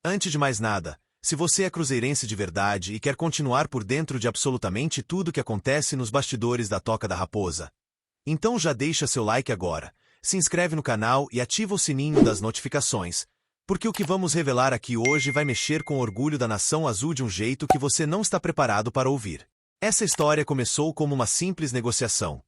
Antes de mais nada, se você é cruzeirense de verdade e quer continuar por dentro de absolutamente tudo que acontece nos bastidores da Toca da Raposa, então já deixa seu like agora, se inscreve no canal e ativa o sininho das notificações, porque o que vamos revelar aqui hoje vai mexer com o orgulho da nação azul de um jeito que você não está preparado para ouvir. Essa história começou como uma simples negociação,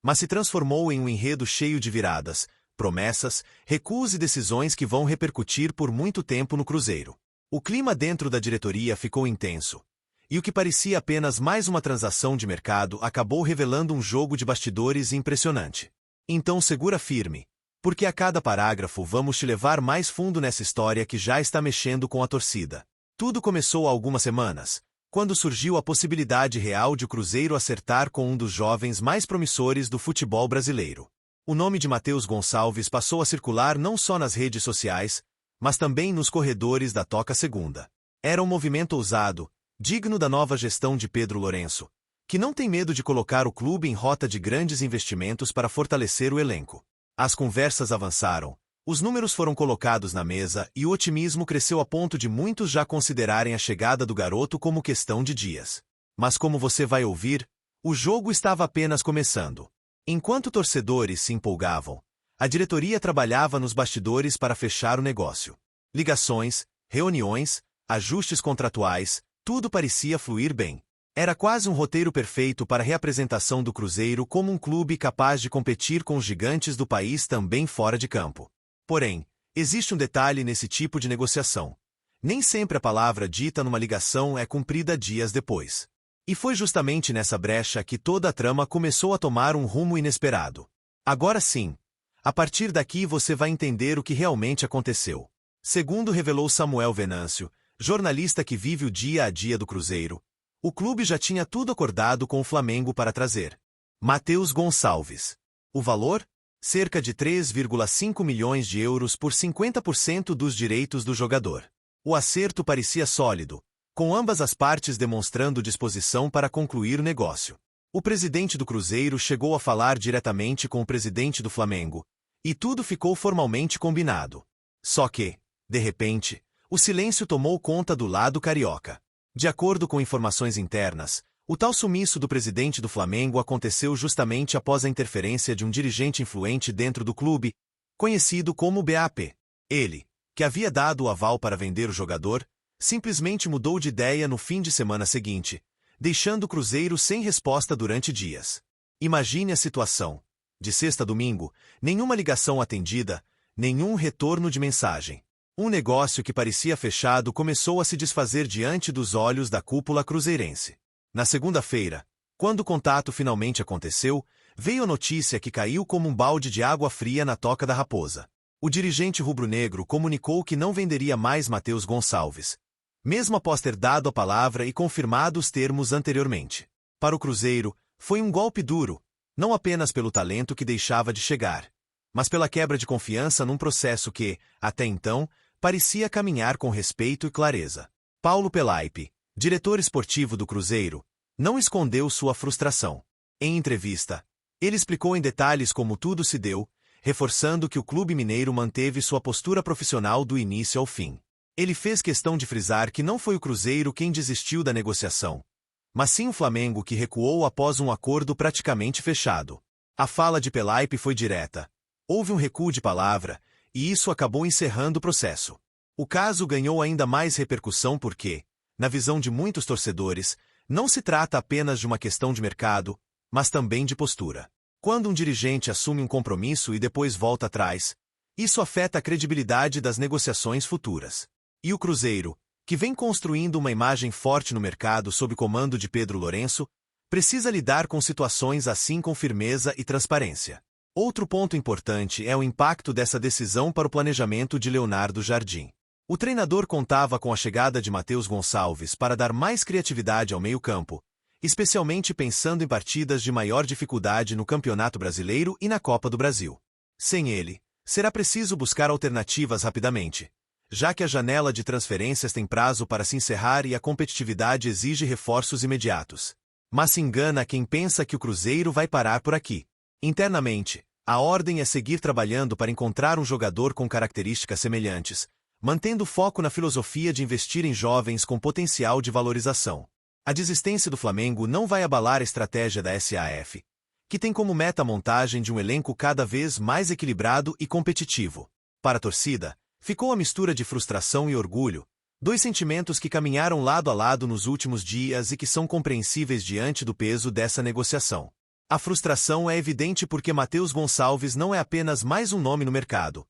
mas se transformou em um enredo cheio de viradas, promessas, recuos e decisões que vão repercutir por muito tempo no Cruzeiro. O clima dentro da diretoria ficou intenso, e o que parecia apenas mais uma transação de mercado acabou revelando um jogo de bastidores impressionante. Então segura firme, porque a cada parágrafo vamos te levar mais fundo nessa história que já está mexendo com a torcida. Tudo começou há algumas semanas, quando surgiu a possibilidade real de o Cruzeiro acertar com um dos jovens mais promissores do futebol brasileiro. O nome de Matheus Gonçalves passou a circular não só nas redes sociais, mas também nos corredores da Toca Segunda. Era um movimento ousado, digno da nova gestão de Pedro Lourenço, que não tem medo de colocar o clube em rota de grandes investimentos para fortalecer o elenco. As conversas avançaram, os números foram colocados na mesa e o otimismo cresceu a ponto de muitos já considerarem a chegada do garoto como questão de dias. Mas como você vai ouvir, o jogo estava apenas começando. Enquanto torcedores se empolgavam, a diretoria trabalhava nos bastidores para fechar o negócio. Ligações, reuniões, ajustes contratuais, tudo parecia fluir bem. Era quase um roteiro perfeito para a reapresentação do Cruzeiro como um clube capaz de competir com os gigantes do país também fora de campo. Porém, existe um detalhe nesse tipo de negociação. Nem sempre a palavra dita numa ligação é cumprida dias depois. E foi justamente nessa brecha que toda a trama começou a tomar um rumo inesperado. Agora sim, a partir daqui você vai entender o que realmente aconteceu. Segundo revelou Samuel Venâncio, jornalista que vive o dia a dia do Cruzeiro, o clube já tinha tudo acordado com o Flamengo para trazer Matheus Gonçalves. O valor? Cerca de 3,5 milhões de euros por 50% dos direitos do jogador. O acerto parecia sólido, com ambas as partes demonstrando disposição para concluir o negócio. O presidente do Cruzeiro chegou a falar diretamente com o presidente do Flamengo, e tudo ficou formalmente combinado. Só que, de repente, o silêncio tomou conta do lado carioca. De acordo com informações internas, o tal sumiço do presidente do Flamengo aconteceu justamente após a interferência de um dirigente influente dentro do clube, conhecido como BAP. Ele, que havia dado o aval para vender o jogador, simplesmente mudou de ideia no fim de semana seguinte, deixando o Cruzeiro sem resposta durante dias. Imagine a situação. De sexta a domingo, nenhuma ligação atendida, nenhum retorno de mensagem. Um negócio que parecia fechado começou a se desfazer diante dos olhos da cúpula cruzeirense. Na segunda-feira, quando o contato finalmente aconteceu, veio a notícia que caiu como um balde de água fria na Toca da Raposa. O dirigente rubro-negro comunicou que não venderia mais Matheus Gonçalves, mesmo após ter dado a palavra e confirmado os termos anteriormente. Para o Cruzeiro, foi um golpe duro, não apenas pelo talento que deixava de chegar, mas pela quebra de confiança num processo que, até então, parecia caminhar com respeito e clareza. Paulo Pelaipe, diretor esportivo do Cruzeiro, não escondeu sua frustração. Em entrevista, ele explicou em detalhes como tudo se deu, reforçando que o clube mineiro manteve sua postura profissional do início ao fim. Ele fez questão de frisar que não foi o Cruzeiro quem desistiu da negociação, mas sim o Flamengo que recuou após um acordo praticamente fechado. A fala de Pelaipe foi direta. Houve um recuo de palavra, e isso acabou encerrando o processo. O caso ganhou ainda mais repercussão porque, na visão de muitos torcedores, não se trata apenas de uma questão de mercado, mas também de postura. Quando um dirigente assume um compromisso e depois volta atrás, isso afeta a credibilidade das negociações futuras. E o Cruzeiro, que vem construindo uma imagem forte no mercado sob comando de Pedro Lourenço, precisa lidar com situações assim com firmeza e transparência. Outro ponto importante é o impacto dessa decisão para o planejamento de Leonardo Jardim. O treinador contava com a chegada de Matheus Gonçalves para dar mais criatividade ao meio-campo, especialmente pensando em partidas de maior dificuldade no Campeonato Brasileiro e na Copa do Brasil. Sem ele, será preciso buscar alternativas rapidamente, já que a janela de transferências tem prazo para se encerrar e a competitividade exige reforços imediatos. Mas se engana quem pensa que o Cruzeiro vai parar por aqui. Internamente, a ordem é seguir trabalhando para encontrar um jogador com características semelhantes, mantendo foco na filosofia de investir em jovens com potencial de valorização. A desistência do Flamengo não vai abalar a estratégia da SAF, que tem como meta a montagem de um elenco cada vez mais equilibrado e competitivo. Para a torcida, ficou a mistura de frustração e orgulho, dois sentimentos que caminharam lado a lado nos últimos dias e que são compreensíveis diante do peso dessa negociação. A frustração é evidente porque Matheus Gonçalves não é apenas mais um nome no mercado,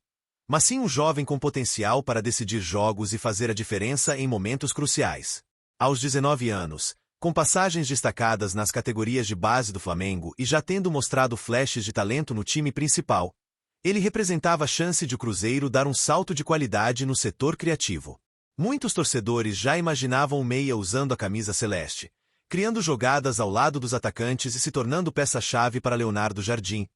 mas sim um jovem com potencial para decidir jogos e fazer a diferença em momentos cruciais. Aos 19 anos, com passagens destacadas nas categorias de base do Flamengo e já tendo mostrado flashes de talento no time principal, ele representava a chance de o Cruzeiro dar um salto de qualidade no setor criativo. Muitos torcedores já imaginavam o meia usando a camisa celeste, criando jogadas ao lado dos atacantes e se tornando peça-chave para Leonardo Jardim,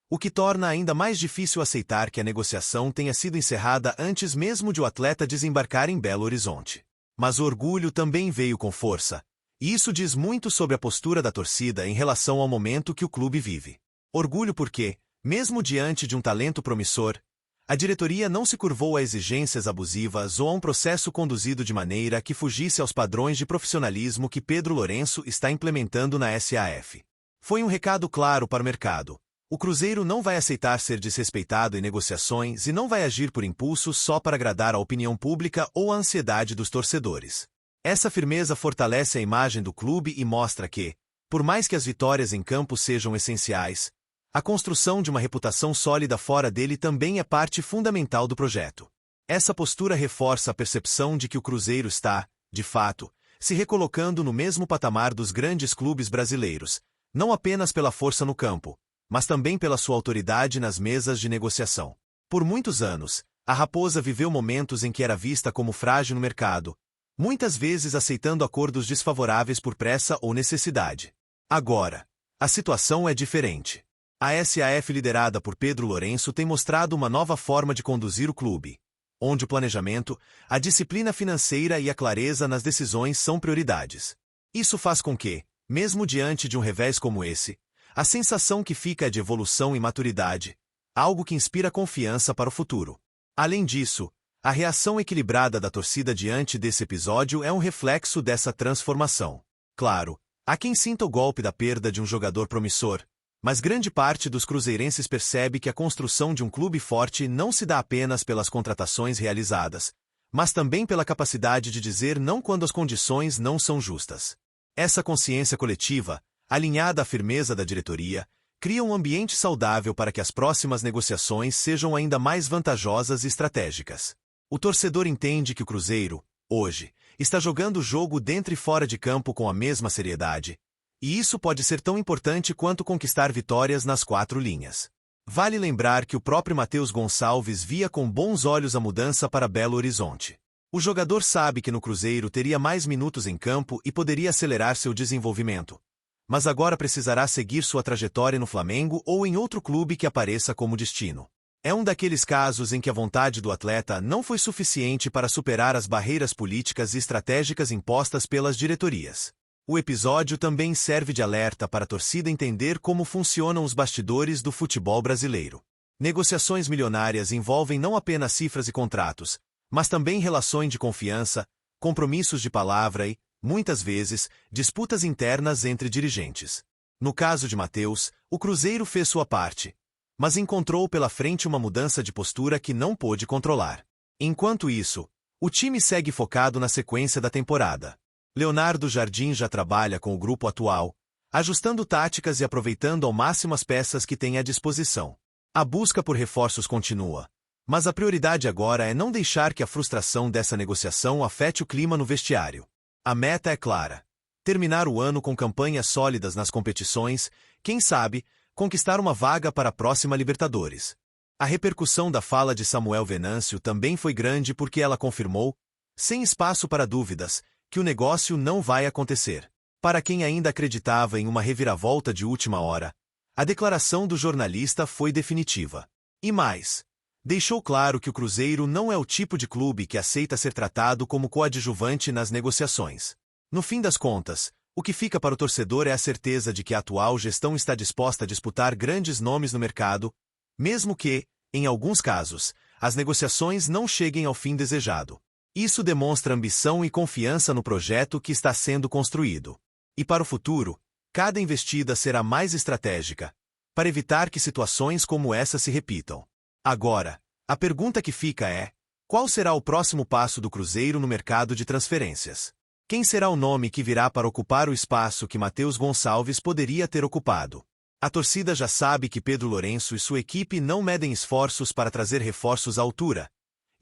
o que torna ainda mais difícil aceitar que a negociação tenha sido encerrada antes mesmo de o atleta desembarcar em Belo Horizonte. Mas o orgulho também veio com força, e isso diz muito sobre a postura da torcida em relação ao momento que o clube vive. Orgulho porque, mesmo diante de um talento promissor, a diretoria não se curvou a exigências abusivas ou a um processo conduzido de maneira que fugisse aos padrões de profissionalismo que Pedro Lourenço está implementando na SAF. Foi um recado claro para o mercado. O Cruzeiro não vai aceitar ser desrespeitado em negociações e não vai agir por impulso só para agradar a opinião pública ou a ansiedade dos torcedores. Essa firmeza fortalece a imagem do clube e mostra que, por mais que as vitórias em campo sejam essenciais, a construção de uma reputação sólida fora dele também é parte fundamental do projeto. Essa postura reforça a percepção de que o Cruzeiro está, de fato, se recolocando no mesmo patamar dos grandes clubes brasileiros, não apenas pela força no campo, mas também pela sua autoridade nas mesas de negociação. Por muitos anos, a Raposa viveu momentos em que era vista como frágil no mercado, muitas vezes aceitando acordos desfavoráveis por pressa ou necessidade. Agora, a situação é diferente. A SAF liderada por Pedro Lourenço tem mostrado uma nova forma de conduzir o clube, onde o planejamento, a disciplina financeira e a clareza nas decisões são prioridades. Isso faz com que, mesmo diante de um revés como esse, a sensação que fica é de evolução e maturidade, algo que inspira confiança para o futuro. Além disso, a reação equilibrada da torcida diante desse episódio é um reflexo dessa transformação. Claro, há quem sinta o golpe da perda de um jogador promissor, mas grande parte dos cruzeirenses percebe que a construção de um clube forte não se dá apenas pelas contratações realizadas, mas também pela capacidade de dizer não quando as condições não são justas. Essa consciência coletiva, alinhada à firmeza da diretoria, cria um ambiente saudável para que as próximas negociações sejam ainda mais vantajosas e estratégicas. O torcedor entende que o Cruzeiro, hoje, está jogando o jogo dentro e fora de campo com a mesma seriedade, e isso pode ser tão importante quanto conquistar vitórias nas 4 linhas. Vale lembrar que o próprio Matheus Gonçalves via com bons olhos a mudança para Belo Horizonte. O jogador sabe que no Cruzeiro teria mais minutos em campo e poderia acelerar seu desenvolvimento, mas agora precisará seguir sua trajetória no Flamengo ou em outro clube que apareça como destino. É um daqueles casos em que a vontade do atleta não foi suficiente para superar as barreiras políticas e estratégicas impostas pelas diretorias. O episódio também serve de alerta para a torcida entender como funcionam os bastidores do futebol brasileiro. Negociações milionárias envolvem não apenas cifras e contratos, mas também relações de confiança, compromissos de palavra e, muitas vezes, disputas internas entre dirigentes. No caso de Matheus, o Cruzeiro fez sua parte, mas encontrou pela frente uma mudança de postura que não pôde controlar. Enquanto isso, o time segue focado na sequência da temporada. Leonardo Jardim já trabalha com o grupo atual, ajustando táticas e aproveitando ao máximo as peças que tem à disposição. A busca por reforços continua, mas a prioridade agora é não deixar que a frustração dessa negociação afete o clima no vestiário. A meta é clara: terminar o ano com campanhas sólidas nas competições, quem sabe, conquistar uma vaga para a próxima Libertadores. A repercussão da fala de Samuel Venâncio também foi grande porque ela confirmou, sem espaço para dúvidas, que o negócio não vai acontecer. Para quem ainda acreditava em uma reviravolta de última hora, a declaração do jornalista foi definitiva. E mais, deixou claro que o Cruzeiro não é o tipo de clube que aceita ser tratado como coadjuvante nas negociações. No fim das contas, o que fica para o torcedor é a certeza de que a atual gestão está disposta a disputar grandes nomes no mercado, mesmo que, em alguns casos, as negociações não cheguem ao fim desejado. Isso demonstra ambição e confiança no projeto que está sendo construído. E para o futuro, cada investida será mais estratégica, para evitar que situações como essa se repitam. Agora, a pergunta que fica é: qual será o próximo passo do Cruzeiro no mercado de transferências? Quem será o nome que virá para ocupar o espaço que Matheus Gonçalves poderia ter ocupado? A torcida já sabe que Pedro Lourenço e sua equipe não medem esforços para trazer reforços à altura,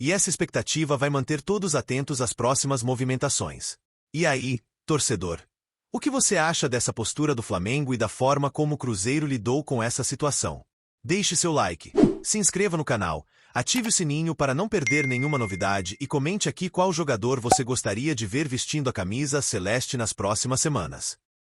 e essa expectativa vai manter todos atentos às próximas movimentações. E aí, torcedor? O que você acha dessa postura do Flamengo e da forma como o Cruzeiro lidou com essa situação? Deixe seu like, se inscreva no canal, ative o sininho para não perder nenhuma novidade e comente aqui qual jogador você gostaria de ver vestindo a camisa celeste nas próximas semanas.